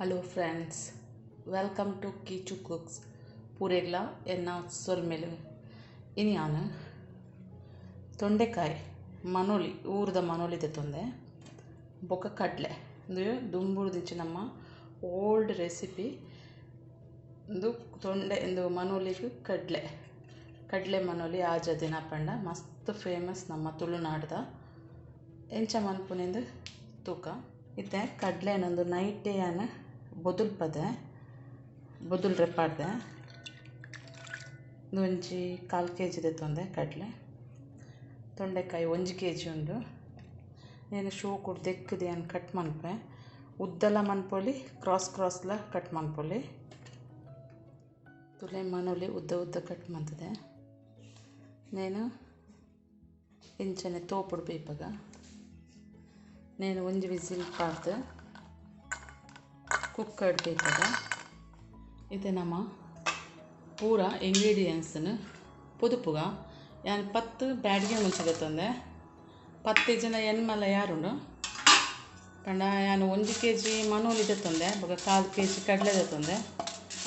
Hello friends, welcome to Kichu Cooks. Puregla enna solmelu. Iniana ತೊಂಡೆಕಾಯಿ ಮನೋಲಿ ಊರದ ಮನೋಲಿದೆ ತೊಂದೆ ಬೊಕ್ಕ ಕಡಲೆ ಇದು ದುಂಬುರ್ದಿಂಚಿ ನಮ್ಮ ಓಲ್ಡ್ ರೆಸಿಪಿ ಇದು ತೊಂಡೆ ಇದು ಮನೋಲಿಗೆ ಕಡಲೆ ಮನೋಲಿ ಆಜ ದಿನ ಪಂಡ ಮಸ್ತ್ ಫೇಮಸ್ ನಮ್ಮ ತುಳುನಾಡ್ದ ಎಂಚ ಮನ್ಪುನಿಂದ ತೂಕ ಇತ್ತೆ ಕಡಲೆ ನಂದು ನೈಟ್ ಯಾನ ಬೊದುಲ್ ರೆಪ್ಪಾಡ್ದೆ ಇದು ಒಂಜಿ 1/4 kg ತೊಂದೆ ಕಡಲೆ ತೊಂಡೆಕಾಯಿ 1 kg ಉಂಡು నేను ಶೋ ಕೊಡ್ ದೆಕ್ಕದೆ ಅನ್ ಕಟ್ ಮನ್ಪೆ ಉದ್ದಲ ಮನ್ಪೊಲಿ ಕ್ರಾಸ್ಲ ಕಟ್ ಮನ್ಪೊಲಿ ತುಲೆ ಮನೋಲಿ ಉದ್ದ ಕಟ್ ಮಂತದೆ నేను ಇಂಚನೆ ತೋಪುಡು ಬೇಪಗ నేను ಒಂಜಿ ವಿಸಿಲ್ ಪಾಡ್ದೆ ಕುಕ್ಕರ್ ಬೇಪಗ ಇದು ನಮ್ಮ ಪೂರ ಇಂಗ್ರೀಡಿಯೆಂಟ್ಸ್ನು ಪೊದುಪುಗ ಯಾನ್ 10 ಬ್ಯಾಡಿಗೆ ಮುಂಚೆ ತಂದೆ 10 ಜನ ಎನ್ಮಲ್ಲ ಯಾರುಂಡು ಪಂಡ ಯಾನು 1 kg ಮನೋಲಿದೆ ತಂದೆ ಬೊಕ 1/4 kg ಕಡಲೆ ತಂದೆ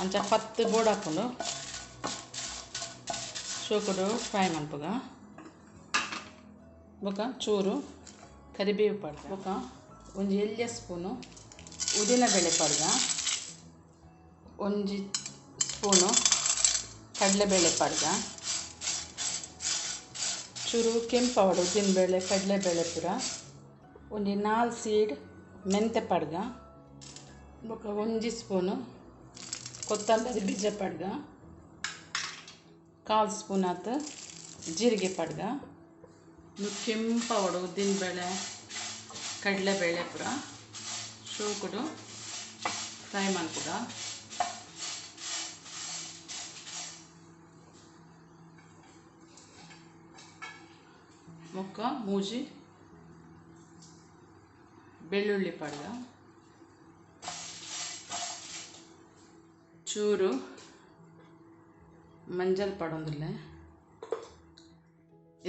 ಅಂಚ 10 ಬೋರ್ಡ್ ಹಾಕೊಂಡು ಶೋಕುಡು ಫ್ರೈ ಮನ್ಪುಗ ಬೊಕ ಚೂರು ಕರಿಬೇವು ಪಡ್ಗ ಬೊಕ ಒಂಜಿ ಎಲ್ಯ ಸ್ಪೂನು ಉದಿನ ಬೇಳೆ ಪಡ್ಗ ಒಂಜಿ ಸ್ಪೂನು ಕಡಲೆಬೇಳೆ ಪಡ್ಗ ಚೂರು ಕೆಂಪವಡು ಉದ್ದಿನಬೇಳೆ ಕಡಲೆಬೇಳೆ ಪೂರ ಒಂಜಿ 4 ಸೀಡ್ ಮೆಂತೆ ಪಡ್ಗ ಬೊಕ ಒಂಜಿ ಸ್ಪೂನು ಕೊತ್ತಂಬರಿ ಬೀಜ ಪಡ್ಗ 1/4 ಸ್ಪೂನ್ ಆತು ಜೀರಿಗೆ ಪಡ್ಗ ಕೆಂಪವಡು ಉದ್ದಿನಬೇಳೆ ಕಡಲೆಬೇಳೆ ಪೂರ ಶೋಕುಡು ಫ್ರೈ ಮನ್ಪುಗ ಮೊಕ್ಕ ಮೂಜಿ ಬೆಳ್ಳುಳ್ಳಿ ಪಡ್ಗ ಚೂರು ಮಂಜಲ್ ಪಡೊಂದುಲ್ಲೆ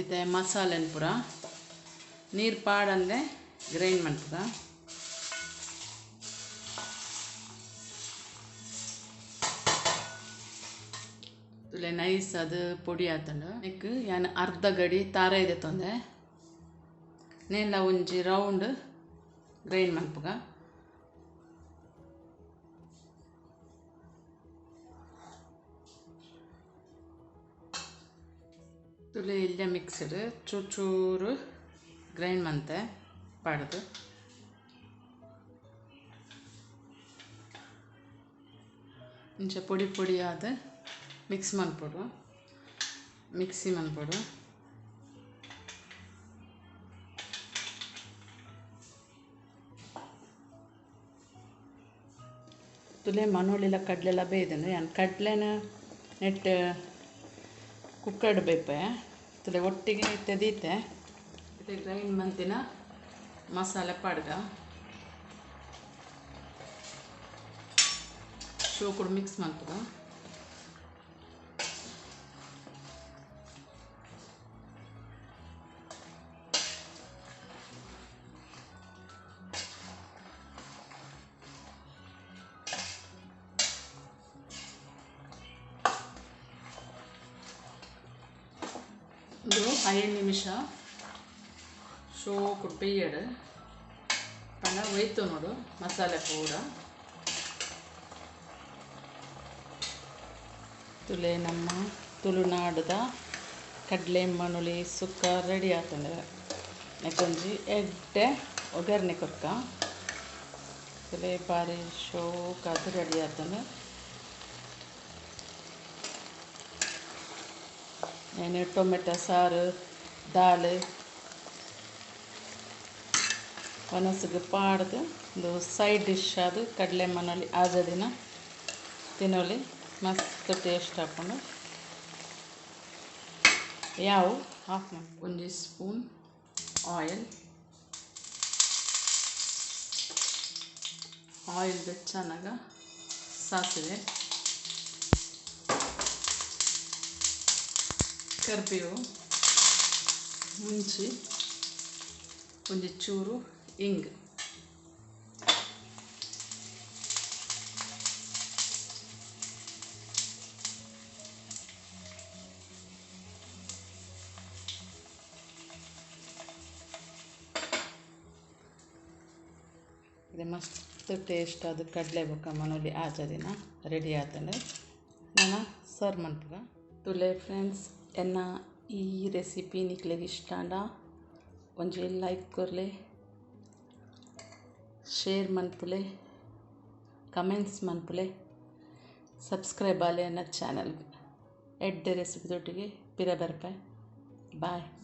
ಇತ್ತೆ ಮಸಾಲೆನ್ ಪೂರ ನೀರು ಪಾಡಂದೆ ಗ್ರೈಂಡ್ ಮನ್ಪುಗ ತುಲೆ ನೈಸ್ ಅದು ಪೊಡಿ ಆತಂಡು ನೆಕ್ ಯಾನ್ ಅರ್ಧ ಗಡಿ ತಾರ ಇದೆ ತೊಂದೆ ನೇಲ ಒಂಜಿ ರೌಂಡ್ ಗ್ರೈಂಡ್ ಮನ್ಪುಗ ತುಲೆ ಇಲ್ಲೆ ಮಿಕ್ಸ್ಡ್ ಚೂರು ಗ್ರೈಂಡ್ ಮಂತೆ ಪಾಡ್ದು ಇಂಚ ಪೊಡಿ ಆದ ಮಿಕ್ಸಿ ಮನ್ಪೊಡು ತುಲೆ ಮನೋಲಿಲ ಕಡಲೆಲ್ಲ ಬೇಯ್ದನು ಯಾನ್ ಕಡಲೆನ ನೆಟ್ ಕುಕ್ಕರ್ಡ್ ಬೇಪೆ ತುಲೆ ಒಟ್ಟಿಗೆ ತೆದೀತೆ ಗ್ರೈಂಡ್ ಮಂತಿನ ಮಸಾಲೆ ಪಡ್ಗ ಶೋಕುಡು ಮಿಕ್ಸ್ ಮನ್ಪುಗ ಇದು 5 ನಿಮಿಷ ಶೋಕುಡು ಬೇಯಡು ಪಂಡ ಒಯ್ತು ನೋಡು ಮಸಾಲೆ ಪೂರ ತುಲೆ ನಮ್ಮ ತುಳುನಾಡದ ಕಡಲೆ ಮನೋಲಿ ಸುಕ್ಕ ರೆಡಿ ಆತಂಡ ನೆಕ್ಕೊಂಜಿ ಎಡ್ಡೆ ಒಗ್ಗರಣೆ ಕೊರ್ಕ ತುಲೆ ಬಾರಿ ಶೋಕ ಅದು ರೆಡಿ ಆತಂಡ నేను ಟೊಮೆಟೊ ಸಾರು ದಾಲ್ ಒನಸಿಗೆ ಪಾಡ್ದು ಒಂದು ಸೈಡ್ ಡಿಶ್ ಅದು ಕಡಲೆ ಮನೋಲಿ ಆಜ ದಿನ ತಿನ್ನೋಲಿ ಮಸ್ತ್ ಟೇಸ್ಟ್ ಹಾಕೊಂಡು ಯಾವ ಹಾಫ್ ಒಂಜಿ ಸ್ಪೂನ್ ಆಯಿಲ್ ಬೆಚ್ಚನಾಗ ಸಾಸಿವೆ ಕರಿಬೇವು ಮುಂಚಿ ಒಂಜಿ ಚೂರು ಇಂಗ್ ಇದು ಮಸ್ತ್ ಟೇಸ್ಟ್ ಅದು ಕಡಲೆ ಬೊಕ್ಕ ಮನೋಲಿ ಆಚ ದಿನ ರೆಡಿ ಆತಂದ್ರೆ ನಾನು ಸರ್ವ್ ಮನ್ಪುಗ ತುಲೆ ಫ್ರೆಂಡ್ಸ್ ಎನ್ನ ಈ ರೆಸಿಪಿ ನಿಕ್ಲೆಗ್ ಇಷ್ಟ ಅಂಡ ಒಂಜಿ ಲೈಕ್ ಕೊರ್ಲೆ ಶೇರ್ ಮನ್ಪುಲೆ ಕಮೆಂಟ್ಸ್ ಮನ್ಪುಲೆ ಸಬ್ಸ್ಕ್ರೈಬ್ ಆಲೆ ನನ್ನ ಚಾನಲ್ಗೆ ಎಡ್ಡೆ ರೆಸಿಪಿ ದೊಟ್ಟಿಗೆ ಪಿರ ಬರ್ಪೆ ಬಾಯ್.